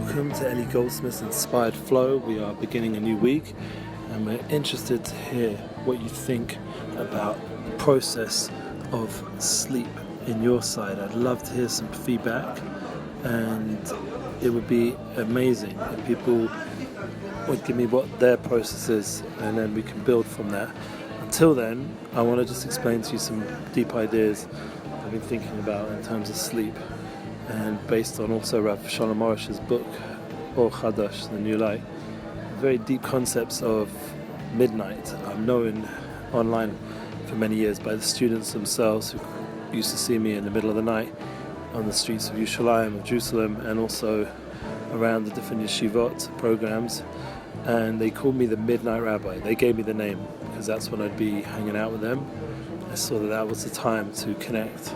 Welcome to Ellie Goldsmith's Inspired Flow. We are beginning a new week and we're interested to hear what you think about the process of sleep in your side. I'd love to hear some feedback, and it would be amazing if people would give me what their process is, and then we can build from that. Until then, I want to just explain to you some deep ideas I've been thinking about in terms of sleep, and based on also Rav Shalom Orish's book, Or Chadash, The New Light. Very deep concepts of midnight. I'm known online for many years by the students themselves who used to see me in the middle of the night on the streets of Yerushalayim, of Jerusalem, and also around the different yeshivot programs, and they called me the Midnight Rabbi. They gave me the name because that's when I'd be hanging out with them. I saw that was the time to connect.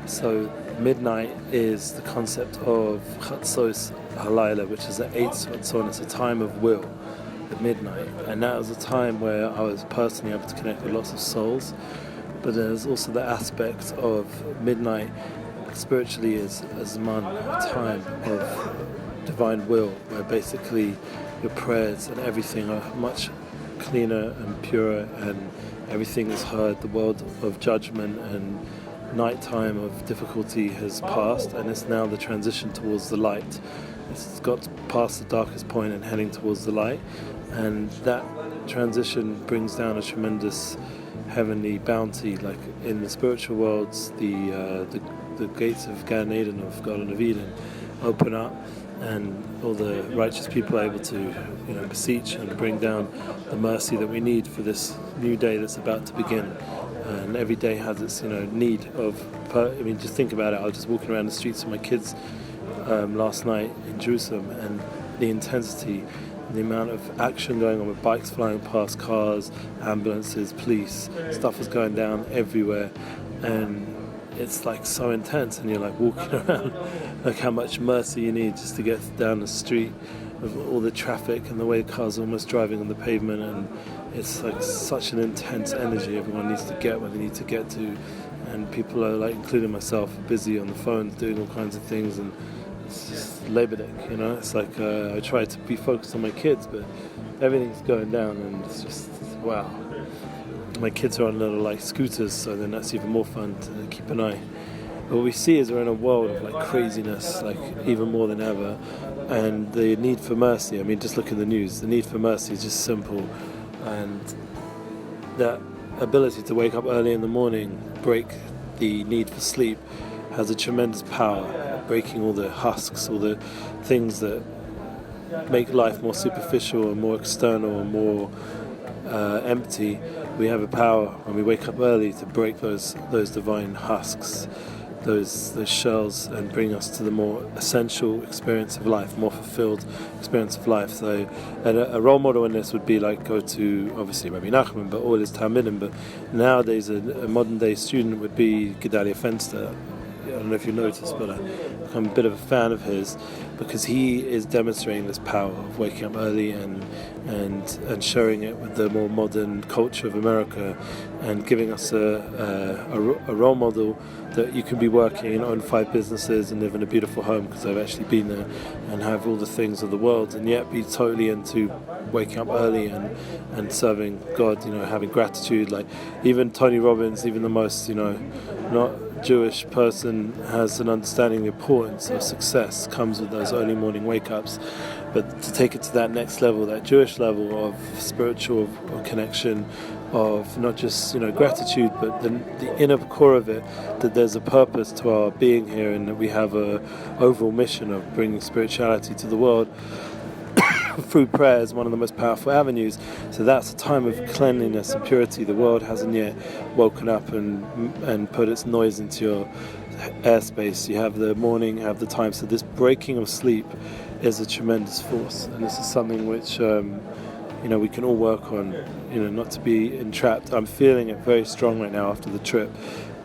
So midnight is the concept of Chatzos Halayla, which is the 8th Chatzon. It's a time of will at midnight, and that was a time where I was personally able to connect with lots of souls. But there's also the aspect of midnight spiritually is Zman, a time of divine will, where basically your prayers and everything are much cleaner and purer, and everything is heard. The world of judgment and nighttime of difficulty has passed, and it's now the transition towards the light. It's got past the darkest point and heading towards the light, and that transition brings down a tremendous heavenly bounty. Like in the spiritual worlds, the gates of Gan Eden, of Garden of Eden, open up, and all the righteous people are able to, beseech and bring down the mercy that we need for this new day that's about to begin. And every day has its, need of. Just think about it. I was just walking around the streets with my kids last night in Jerusalem, and the intensity, the amount of action going on with bikes flying past, cars, ambulances, police, stuff is going down everywhere, and it's like so intense, and you're like walking around, like how much mercy you need just to get down the street of all the traffic and the way cars are almost driving on the pavement, and it's like such an intense energy everyone needs to get where they need to get to, and people are, like, including myself, busy on the phones doing all kinds of things, and it's just Labor Day, it's like I try to be focused on my kids, but everything's going down, and it's just wow. My kids are on little scooters, so then that's even more fun to keep an eye. But what we see is we're in a world of craziness, even more than ever, and the need for mercy. Just look at the news. The need for mercy is just simple, and that ability to wake up early in the morning, break the need for sleep, has a tremendous power, breaking all the husks, all the things that make life more superficial and more external and more empty. We have a power when we wake up early to break those divine husks, those shells, and bring us to the more essential experience of life, more fulfilled experience of life. So, and a role model in this would be go to obviously Rabbi Nachman, but all his Talmidim. But nowadays, a modern day student would be Gedalia Fenster. I don't know if you noticed, but I'm a bit of a fan of his, because he is demonstrating this power of waking up early and sharing it with the more modern culture of America, and giving us a role model that you can be working and own 5 businesses and live in a beautiful home, because I've actually been there, and have all the things of the world, and yet be totally into waking up early and serving God, having gratitude. Like even Tony Robbins, even the most, not Jewish person, has an understanding of the importance of success comes with those early morning wake-ups. But to take it to that next level, that Jewish level of spiritual connection, of not just gratitude, but the inner core of it, that there's a purpose to our being here, and that we have a overall mission of bringing spirituality to the world through prayer is one of the most powerful avenues. So that's a time of cleanliness and purity. The world hasn't yet woken up and put its noise into your airspace. You have the morning, you have the time. So this breaking of sleep is a tremendous force, and this is something which we can all work on, not to be entrapped. I'm feeling it very strong right now after the trip,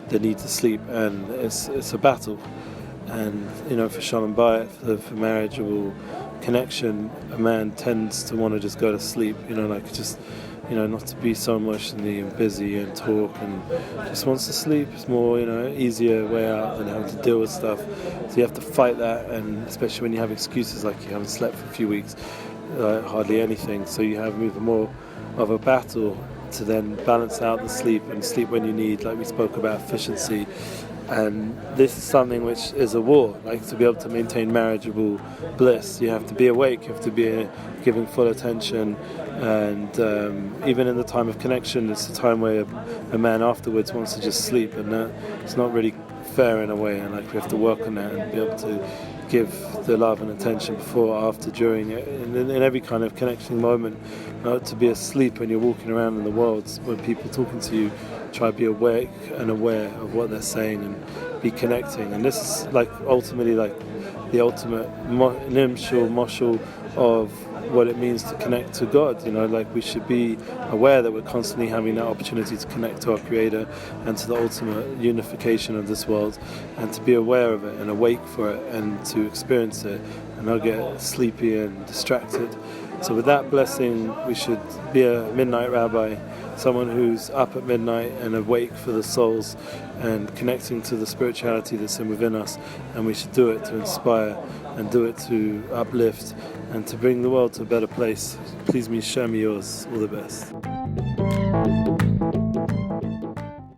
the need to sleep, and it's a battle. And for Shalom Bayit, for marriageable connection, a man tends to want to just go to sleep, just not to be so emotionally and busy and talk, and just wants to sleep. It's more, easier way out than having to deal with stuff. So you have to fight that, and especially when you have excuses like you haven't slept for a few weeks, hardly anything. So you have even more of a battle to then balance out the sleep and sleep when you need, like we spoke about efficiency. And this is something which is a war. Like, to be able to maintain marriageable bliss, you have to be awake, you have to be giving full attention, and even in the time of connection, it's a time where a man afterwards wants to just sleep, and it's not really fair in a way. And like, we have to work on that and be able to give the love and attention before, after, during, in every kind of connecting moment. Not to be asleep when you're walking around in the world, when people talking to you. Try to be awake and aware of what they're saying and be connecting. And this is like ultimately like the ultimate moshul of what it means to connect to God. Like, we should be aware that we're constantly having that opportunity to connect to our Creator and to the ultimate unification of this world, and to be aware of it and awake for it and to experience it and not get sleepy and distracted. So with that blessing, we should be a midnight rabbi, someone who's up at midnight and awake for the souls and connecting to the spirituality that's within us. And we should do it to inspire and do it to uplift and to bring the world to a better place. Please me, share me yours. All the best.